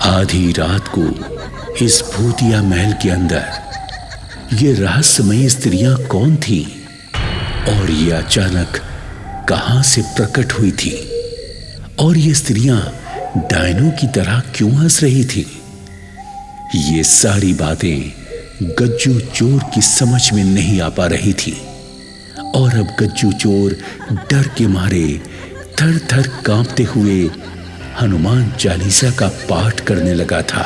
आधी रात को इस भूतिया महल के अंदर ये रहस्यमयी स्त्रियां कौन थी और ये अचानक कहां से प्रकट हुई थी, और ये स्त्रियां डायनों की तरह क्यों हंस रही थी? ये सारी बातें गज्जू चोर की समझ में नहीं आ पा रही थी, और अब गज्जू चोर डर के मारे थर थर कांपते हुए हनुमान चालीसा का पाठ करने लगा था।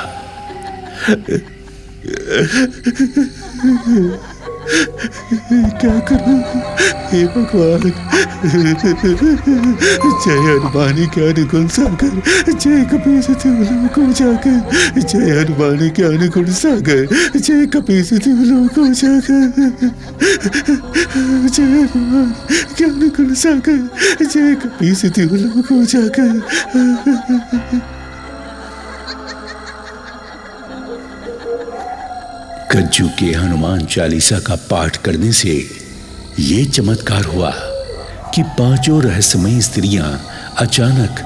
क्या करूं हे भगवान, जय हनुमान के अनुकूल सागर, जय कपीसति लोक उजागर, जय हनुमान के अनुकूल सागर, जय कपीसति लोक उजागर, जय हनुमान के अनुकूल सागर, जय कपीसति लोक उजागर। गज्जू के हनुमान चालीसा का पाठ करने से ये चमत्कार हुआ कि पांचों रहस्यमयी स्त्रियां अचानक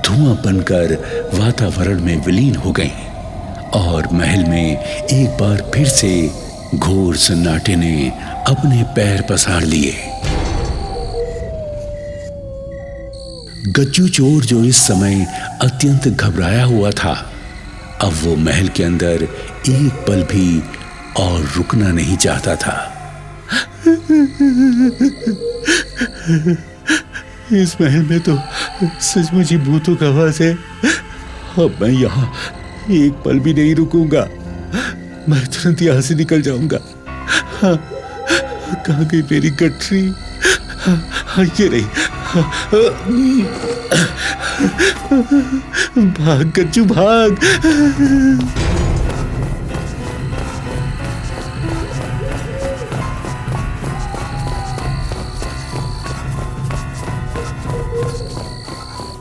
धुआं बनकर वातावरण में विलीन हो गईं, और महल में एक बार फिर से घोर सन्नाटे ने अपने पैर पसार लिए। गज्जू चोर, जो इस समय अत्यंत घबराया हुआ था, अब वो महल के अंदर एक पल भी और रुकना नहीं चाहता था। इस महल में तो सचमुच ही भूतों का वास है। अब मैं यहाँ एक पल भी नहीं रुकूंगा, मैं तुरंत यहाँ से निकल जाऊंगा। हाँ, कहाँ गई मेरी गठरी? हाँ, ये रही। भाग गज्जू भाग।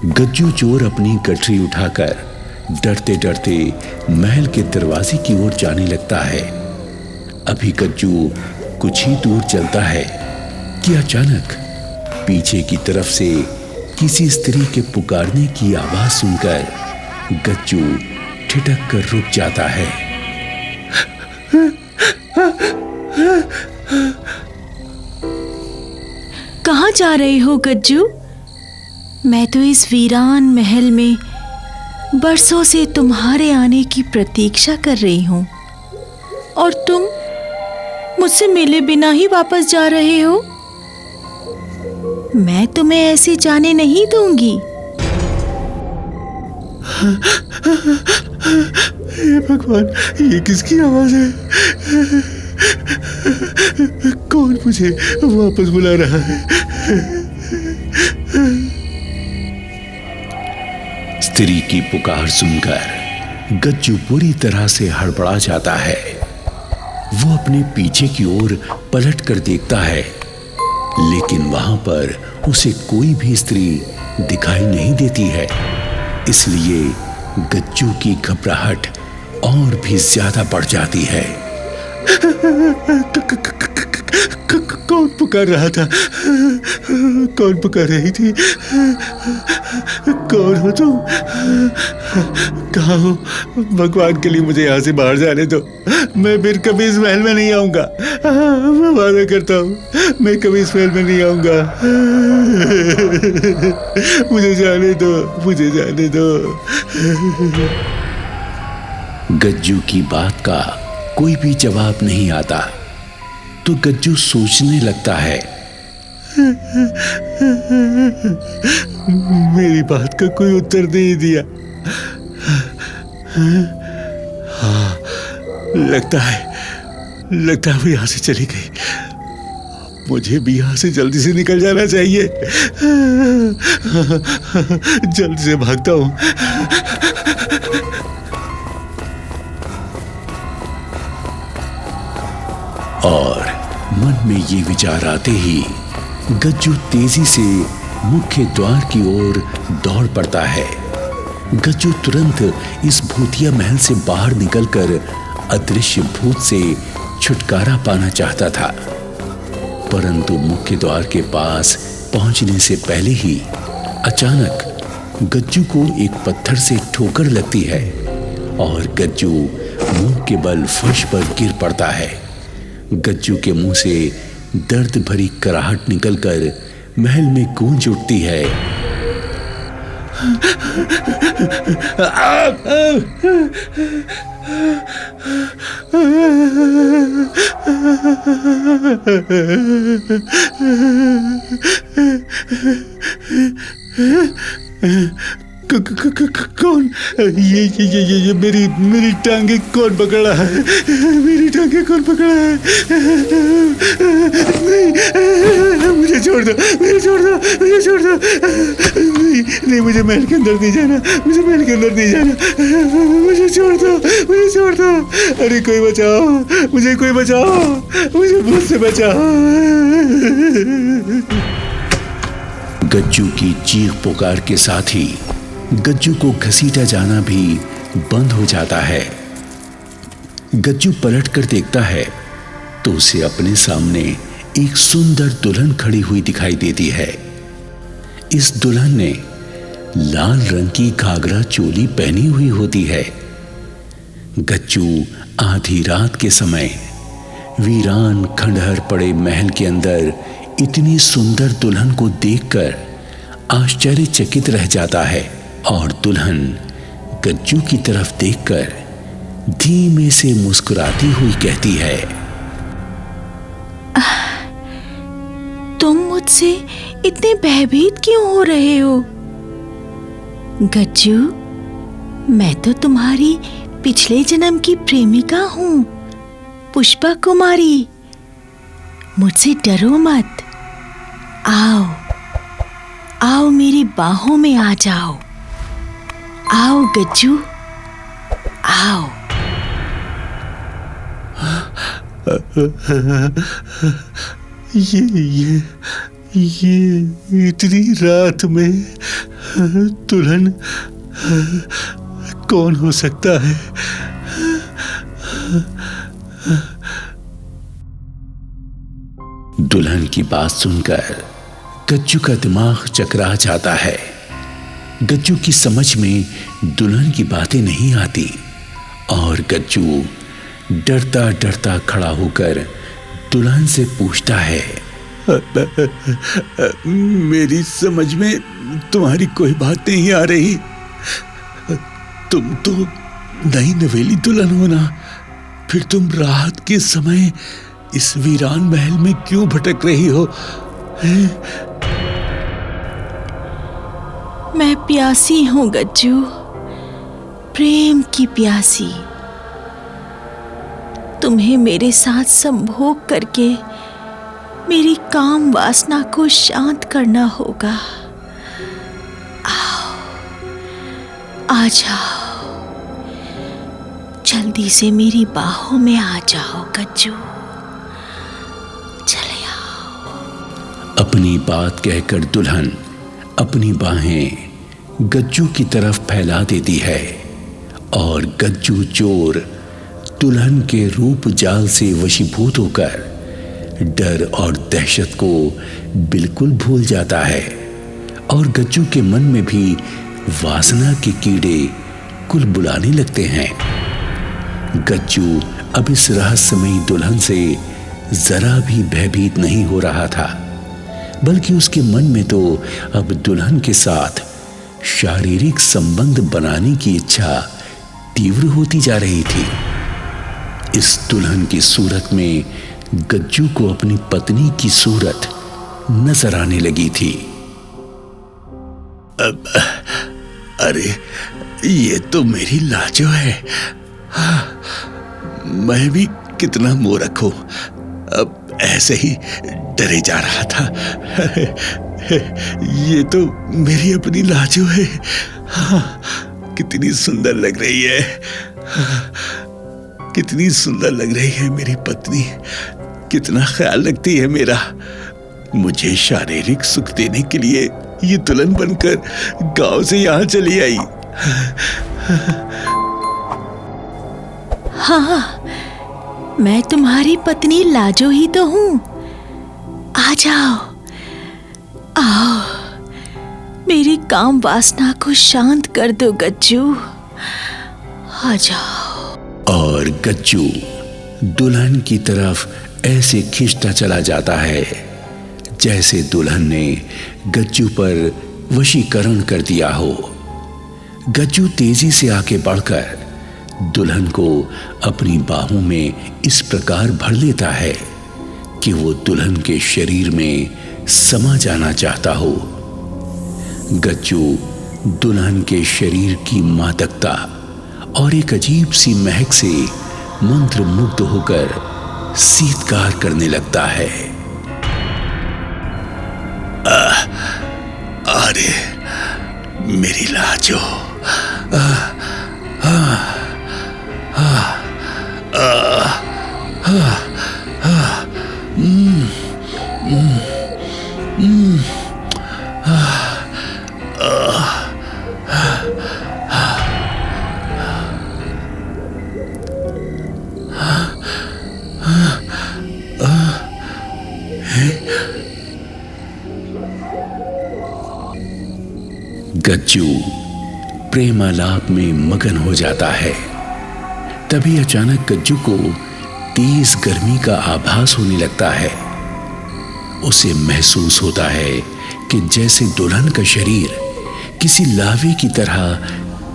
गज्जू चोर अपनी गठरी उठाकर डरते डरते महल के दरवाजे की ओर जाने लगता है। अभी गज्जू कुछ ही दूर चलता है कि अचानक पीछे की तरफ से किसी स्त्री के पुकारने की आवाज सुनकर गज्जू ठिठक कर रुक जाता है। कहाँ जा रहे हो गज्जू? मैं तो इस वीरान महल में बरसों से तुम्हारे आने की प्रतीक्षा कर रही हूँ, और तुम मुझसे मिले बिना ही वापस जा रहे हो। मैं तुम्हें ऐसे जाने नहीं दूंगी। हे भगवान, ये किसकी आवाज है? कौन मुझे वापस बुला रहा है? स्त्री की पुकार सुनकर गज्जू पूरी तरह से हड़बड़ा जाता है। वो अपने पीछे की ओर पलट कर देखता है, लेकिन वहां पर उसे कोई भी स्त्री दिखाई नहीं देती है। इसलिए गज्जू की घबराहट और भी ज्यादा बढ़ जाती है। कौन पुकार रहा था? कौन पुकार रही थी? कौन हो तुम? कहाँ हो? भगवान के लिए मुझे यहाँ से बाहर जाने दो। मैं फिर कभी इस महल में नहीं आऊंगा। मैं वादा करता हूँ, मैं कभी इस महल में नहीं आऊंगा। मुझे जाने दो, मुझे जाने दो। गज्जू की बात का कोई भी जवाब नहीं आता, तो गज्जू सोचने लगता है, मेरी बात का कोई उत्तर नहीं दिया। हाँ, लगता है वो यहाँ से चली गई। मुझे भी यहाँ से जल्दी से निकल जाना चाहिए। जल्दी से भागता हूँ। और मन में ये विचार आते ही गज्जू तेजी से मुख्य द्वार की ओर दौड़ पड़ता है। गज्जू तुरंत इस भूतिया महल से बाहर निकलकर अदृश्य भूत से छुटकारा पाना चाहता था, परंतु मुख्य द्वार के पास पहुंचने से पहले ही अचानक गज्जू को एक पत्थर से ठोकर लगती है और गज्जू मुंह के बल फर्श पर गिर पड़ता है। गज्जू के मुंह से दर्द भरी कराहट निकलकर महल में गूंज उठती है। कौन ये मेरी टांगे कौन पकड़ा है? मेरी टांगे कौन पकड़ा है? नहीं, मुझे छोड़ दो, मुझे छोड़ दो, मुझे छोड़ दो। नहीं, मुझे महल के अंदर नहीं जाना, मुझे महल के अंदर नहीं जाना। मुझे छोड़ दो, मुझे छोड़ दो। अरे कोई बचाओ, मुझे कोई बचाओ, मुझे भूत से बचाओ। गज्जू की चीख पुकार के साथ ही गज्जू को घसीटा जाना भी बंद हो जाता है। गज्जू पलटकर देखता है तो उसे अपने सामने एक सुंदर दुल्हन खड़ी हुई दिखाई देती है। इस दुल्हन ने लाल रंग की घाघरा चोली पहनी हुई होती है। गज्जू आधी रात के समय वीरान खंडहर पड़े महल के अंदर इतनी सुंदर दुल्हन को देखकर आश्चर्यचकित रह जाता है और दुल्हन गज्जू की तरफ देखकर धीमे से मुस्कुराती हुई कहती है, तुम मुझसे इतने भयभीत क्यों हो रहे हो? गज्जू, मैं तो तुम्हारी पिछले जन्म की प्रेमिका हूं, पुष्पा कुमारी। मुझसे डरो मत। आओ आओ, मेरी बाहों में आ जाओ। आओ गज्जू, आओ। ये इतनी रात में दुल्हन कौन हो सकता है? दुल्हन की बात सुनकर गज्जू का दिमाग चकरा जाता है। गज्जू की समझ में दुल्हन की बातें नहीं आती और गज्जू डरता डरता खड़ा होकर दुल्हन से पूछता है, मेरी समझ में तुम्हारी कोई बात नहीं आ रही। तुम तो नई नवेली दुल्हन हो ना, फिर तुम रात के समय इस वीरान महल में क्यों भटक रही हो? मैं प्यासी हूं गज्जू, प्रेम की प्यासी। तुम्हें मेरे साथ संभोग करके मेरी काम वासना को शांत करना होगा। आओ, आ जाओ, जल्दी से मेरी बाहों में आ जाओ गज्जू, चले आओ। अपनी बात कहकर दुल्हन अपनी बाहें गज्जू की तरफ फैला देती है और गज्जू चोर दुल्हन के रूप जाल से वशीभूत होकर डर और दहशत को बिल्कुल भूल जाता है और गज्जू के मन में भी वासना के कीड़े कुलबुलाने लगते हैं। गज्जू अब इस रहस्यमयी दुल्हन से जरा भी भयभीत नहीं हो रहा था, बल्कि उसके मन में तो अब दुल्हन के साथ शारीरिक संबंध बनाने की इच्छा तीव्र होती जा रही थी। इस दुल्हन की सूरत में गज्जू को अपनी पत्नी की सूरत नजर आने लगी थी। अरे ये तो मेरी लाजो है। मैं भी कितना मूर्ख हूं, अब ऐसे ही डरे जा रहा था। ये तो मेरी अपनी लाजो है। कितनी सुंदर लग रही है, कितनी सुंदर लग रही है मेरी पत्नी, कितना ख्याल रखती है मेरा। मुझे शारीरिक सुख देने के लिए ये दुल्हन बनकर गांव से यहां चली आई। हाँ, मैं तुम्हारी पत्नी लाजो ही तो हूँ। आ जाओ, आओ, मेरी काम वासना को शांत कर दो गज्जू, आ जाओ। और गज्जू दुल्हन की तरफ ऐसे खींचता चला जाता है जैसे दुल्हन ने गज्जू पर वशीकरण कर दिया हो। गज्जू तेजी से आगे बढ़कर दुल्हन को अपनी बाहों में इस प्रकार भर लेता है कि वो दुल्हन के शरीर में समा जाना चाहता हो। गज्जू दुल्हन के शरीर की मादकता और एक अजीब सी महक से मंत्रमुग्ध होकर सीतकार करने लगता है। अरे मेरी लाजो, गज्जू प्रेमालाप में मगन हो जाता है। तभी अचानक गज्जू को तेज गर्मी का आभास होने लगता है। उसे महसूस होता है कि जैसे दुल्हन का शरीर किसी लावे की तरह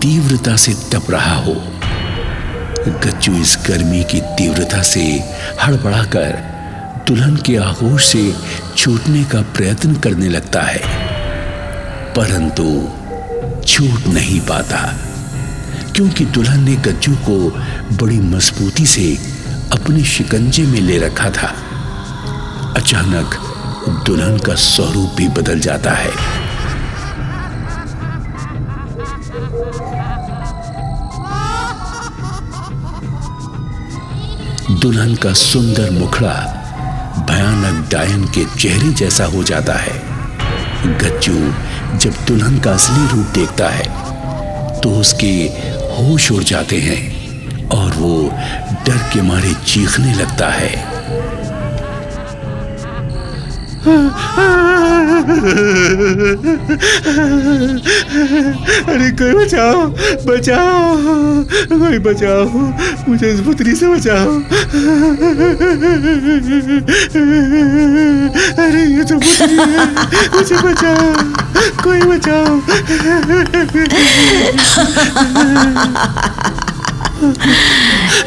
तीव्रता से तप रहा हो। गज्जू इस गर्मी की तीव्रता से हड़बड़ाकर दुल्हन के आगोश से छूटने का प्रयत्न करने लगता है, परंतु छूट नहीं पाता, क्योंकि दुल्हन ने गज्जू को बड़ी मजबूती से अपने शिकंजे में ले रखा था। अचानक दुल्हन का स्वरूप भी बदल जाता है। दुल्हन का सुंदर मुखड़ा भयानक डायन के चेहरे जैसा हो जाता है। गज्जू जब दुल्हन का असली रूप देखता है तो उसके होश उड़ जाते हैं और वो डर के मारे चीखने लगता है। अरे कोई बचाओ, बचाओ, कोई बचाओ, मुझे इस पुत्री से बचाओ। अरे ये तो पुत्री है, मुझे बचाओ, कोई बचाओ।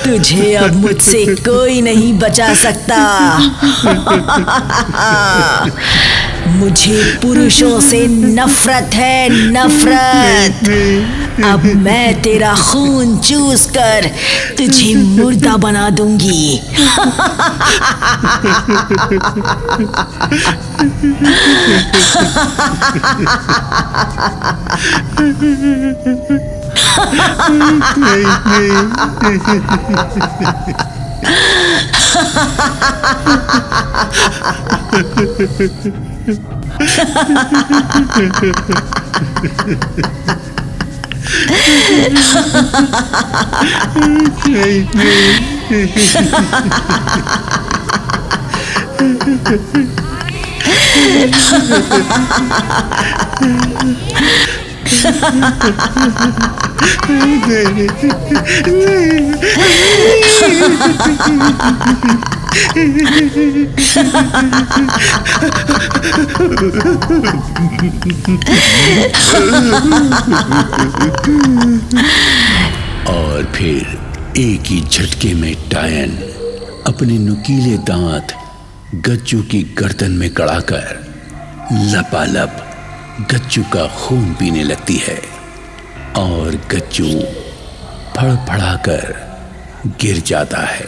तुझे अब मुझसे कोई नहीं बचा सकता। मुझे पुरुषों से नफरत है, नफरत। अब मैं तेरा खून चूस कर तुझे मुर्दा बना दूंगी। और फिर एक ही झटके में डायन अपने नुकीले दांत गज्जू की गर्दन में गड़ाकर लपालप गज्जू का खून पीने लगती है और गज्जू फड़फड़ाकर गिर जाता है।